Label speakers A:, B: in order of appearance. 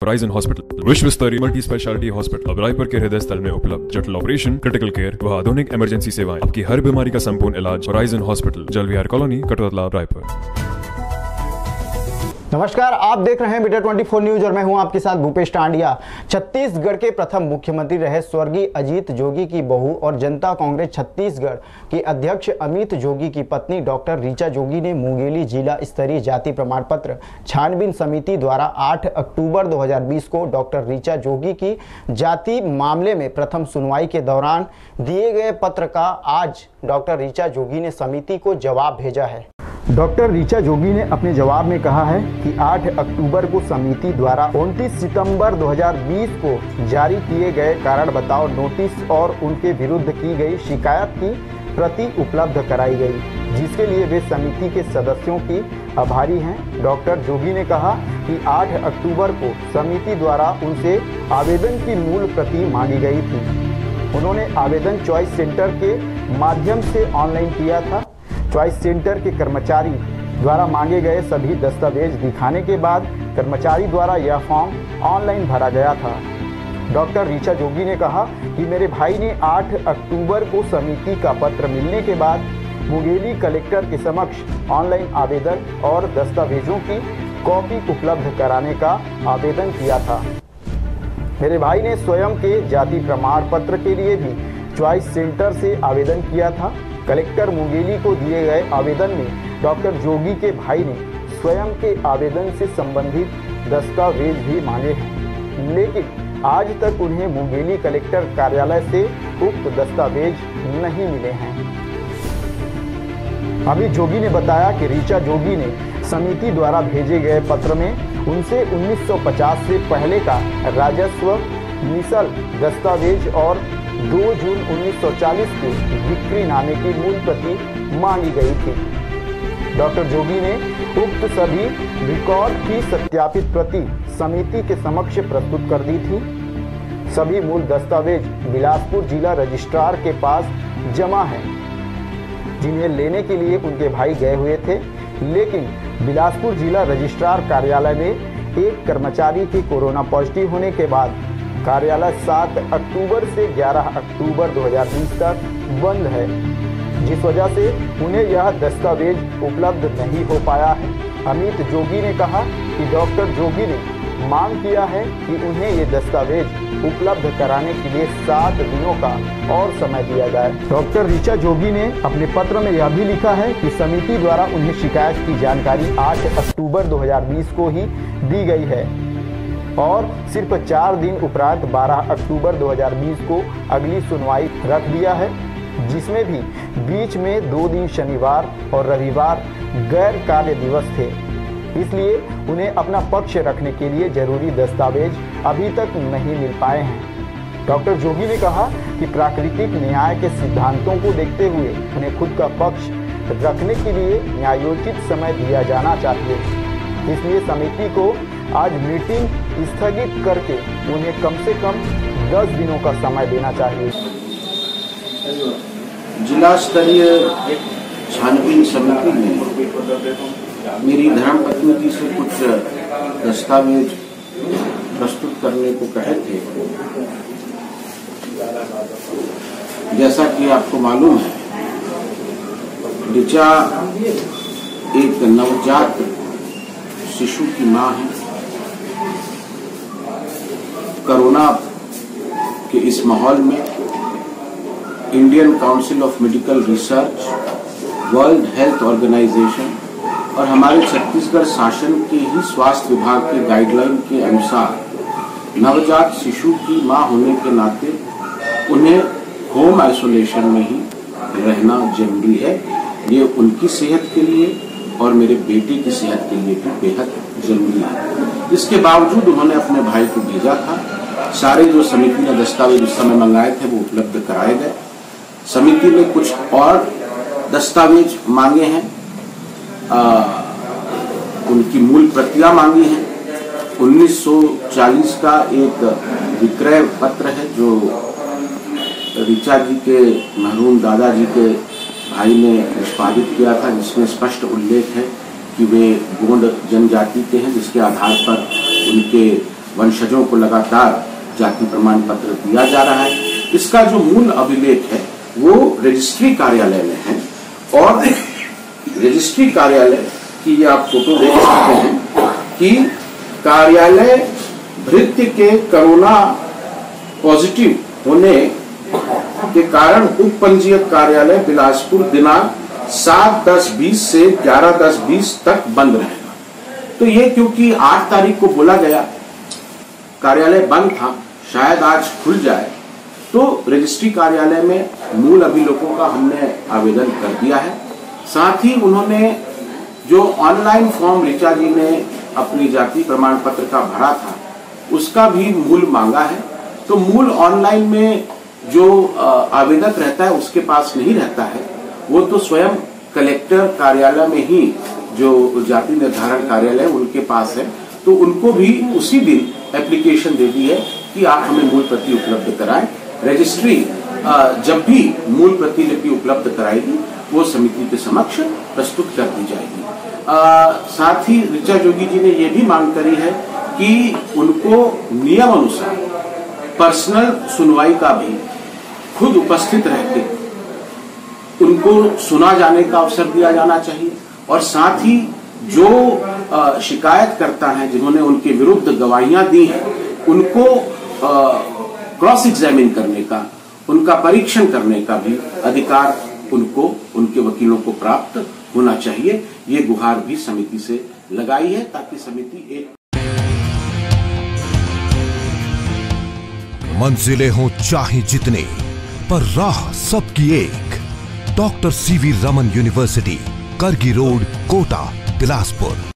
A: Horizon hospital विश्व स्तरीय multi speciality hospital अब रायपुर के हृदय स्थल में उपलब्ध। जटिल ऑपरेशन, क्रिटिकल केयर व आधुनिक इमरजेंसी सेवाएं। आपकी हर बीमारी का संपूर्ण इलाज horizon hospital, जलविहार colony, Katotala, Raipur.
B: नमस्कार, आप देख रहे हैं मीडिया 24 न्यूज और मैं हूं आपके साथ भूपेश टांडिया। छत्तीसगढ़ के प्रथम मुख्यमंत्री रहे स्वर्गीय अजीत जोगी की बहू और जनता कांग्रेस छत्तीसगढ़ की अध्यक्ष अमित जोगी की पत्नी डॉक्टर ऋचा जोगी ने मुंगेली जिला स्तरीय जाति प्रमाण पत्र छानबीन समिति द्वारा 8 अक्टूबर 2020 को डॉक्टर ऋचा जोगी की जाति मामले में प्रथम सुनवाई के दौरान दिए गए पत्र का आज डॉक्टर ऋचा जोगी ने समिति को जवाब भेजा है। डॉक्टर ऋचा जोगी ने अपने जवाब में कहा है कि 8 अक्टूबर को समिति द्वारा 29 सितंबर 2020 को जारी किए गए कारण बताओ नोटिस और उनके विरुद्ध की गई शिकायत की प्रति उपलब्ध कराई गई, जिसके लिए वे समिति के सदस्यों की आभारी हैं। डॉक्टर जोगी ने कहा कि 8 अक्टूबर को समिति द्वारा उनसे आवेदन की मूल प्रति मांगी गई थी। उन्होंने आवेदन चॉइस सेंटर के माध्यम से ऑनलाइन किया था। चॉइस सेंटर के कर्मचारी द्वारा मांगे गए सभी दस्तावेज दिखाने के बाद कर्मचारी द्वारा यह फॉर्म ऑनलाइन भरा गया था। डॉक्टर ऋचा जोगी ने कहा कि मेरे भाई ने 8 अक्टूबर को समिति का पत्र मिलने के बाद मुंगेली कलेक्टर के समक्ष ऑनलाइन आवेदन और दस्तावेजों की कॉपी उपलब्ध कराने का आवेदन किया था। मेरे भाई ने स्वयं के जाति प्रमाण पत्र के लिए भी चॉइस सेंटर से आवेदन किया था। कलेक्टर मुंगेली को दिए गए आवेदन में डॉक्टर जोगी के भाई ने स्वयं के आवेदन से संबंधित दस्तावेज भी मांगे हैं, लेकिन आज तक उन्हें मुंगेली कलेक्टर कार्यालय से उक्त दस्तावेज नहीं मिले हैं। अमित जोगी ने बताया कि ऋचा जोगी ने समिति द्वारा भेजे गए पत्र में उनसे 1950 से पहले का राजस्व मिसल दस्तावेज और 2 जून 1940 के बिक्रीनामे की मूल प्रति मांगी गई थी। डॉक्टर जोगी ने उक्त सभी रिकॉर्ड की सत्यापित प्रति समिति के समक्ष प्रस्तुत कर दी थी। सभी मूल दस्तावेज बिलासपुर जिला रजिस्ट्रार के पास जमा हैं, जिन्हें लेने के लिए उनके भाई गए हुए थे, लेकिन बिलासपुर जिला रजिस्ट्रार कार्यालय में एक कर्मचारी के कोरोना पॉजिटिव होने के बाद कार्यालय 7 अक्टूबर से 11 अक्टूबर 2020 तक बंद है, जिस वजह से उन्हें यह दस्तावेज उपलब्ध नहीं हो पाया है। अमित जोगी ने कहा कि डॉक्टर जोगी ने मांग किया है कि उन्हें ये दस्तावेज उपलब्ध कराने के लिए 7 दिनों का और समय दिया जाए। डॉक्टर ऋचा जोगी ने अपने पत्र में यह भी लिखा है कि समिति द्वारा उन्हें शिकायत की जानकारी 8 अक्टूबर 2020 को ही दी गई है और सिर्फ 4 दिन उपरांत 12 अक्टूबर 2020 को अगली सुनवाई रख दिया है, जिसमें भी बीच में 2 दिन शनिवार और रविवार गैर कार्य दिवस थे। इसलिए उन्हें अपना पक्ष रखने के लिए जरूरी दस्तावेज अभी तक नहीं मिल पाए हैं। डॉक्टर जोगी ने कहा कि प्राकृतिक न्याय के सिद्धांतों को देखते हुए उन्हें खुद का पक्ष रखने के लिए न्यायोचित समय दिया जाना चाहिए। इसलिए समिति को आज मीटिंग स्थगित करके उन्हें कम से कम 10 दिनों का समय देना चाहिए।
C: जिला स्तरीय छानबीन समिति में मेरी धर्मपत्नी जी से कुछ दस्तावेज प्रस्तुत करने को कहे थे। जैसा कि आपको मालूम है, ऋचा एक नवजात शिशु की मां है। कोरोना के इस माहौल में Indian Council of Medical Research, World Health Organization और हमारे छत्तीसगढ़ शासन के ही स्वास्थ्य विभाग के गाइडलाइन के अनुसार नवजात शिशु की मां होने के नाते उन्हें होम आइसोलेशन में ही रहना जरूरी है। ये उनकी सेहत के लिए और मेरे बेटे की सेहत के लिए भी बेहद जरूरी है। इसके बावजूद उन्होंने अपने भाई को भेजा था। सारे जो समिति ने दस्तावेज उस समय मंगाए थे वो उपलब्ध कराए गए। समिति ने कुछ और दस्तावेज मांगे हैं, उनकी मूल प्रतियां मांगी हैं। 1940 का एक विक्रय पत्र है जो ऋचा जी के मरहूम दादाजी के भाई ने निष्पादित किया था, जिसमें स्पष्ट उल्लेख है कि वे गोंड जनजाति के हैं, जिसके आधार पर उनके वंशजों को लगातार जाति प्रमाण पत्र दिया जा रहा है। इसका जो मूल अभिलेख है वो रजिस्ट्री कार्यालय में है, और रजिस्ट्री कार्यालय की ये आप फोटो देख सकते हैं कि कार्यालय भृत्य के कोरोना पॉजिटिव होने के कारण उप पंजीयक कार्यालय बिलासपुर दिनांक 7/10/20 से 11/10/20 तक बंद रहेगा। तो ये क्योंकि 8 तारीख को बोला गया, कार्यालय बंद था, शायद आज खुल जाए, तो रजिस्ट्री कार्यालय में मूल अभिलेखों का हमने आवेदन कर दिया है। साथ ही उन्होंने जो ऑनलाइन फॉर्म ऋचा जी ने अपनी जाति प्रमाण पत्र का भरा था उसका भी मूल मांगा है। तो मूल ऑनलाइन में जो आवेदक रहता है उसके पास नहीं रहता है, वो तो स्वयं कलेक्टर कार्यालय में ही जो जाति निर्धारण कार्यालय उनके पास है, तो उनको भी उसी दिन एप्लीकेशन दे दी है कि आप हमें मूल प्रति उपलब्ध कराएं। रजिस्ट्री जब भी मूल प्रतिलिपि उपलब्ध कराएगी वो समिति के समक्ष प्रस्तुत कर दी जाएगी। साथ ही ऋचा जोगी जी ने ये भी मांग करी है कि उनको नियम अनुसार पर्सनल सुनवाई का भी खुद उपस्थित रहकर उनको सुना जाने का अवसर दिया जाना चाहिए, और साथ ही जो शिकायतकर्ता हैं जिन्होंने उनके विरुद्ध गवाहियां दी हैं उनको क्रॉस एग्जामिन करने का, उनका परीक्षण करने का भी अधिकार उनको, उनके वकीलों को प्राप्त होना चाहिए। ये गुहार भी समिति से लगाई है ताकि समिति एक
D: मंजिलें हों चाहे जितने, पर राह सबकी एक। डॉक्टर CV रमन यूनिवर्सिटी, करगी रोड, कोटा, बिलासपुर।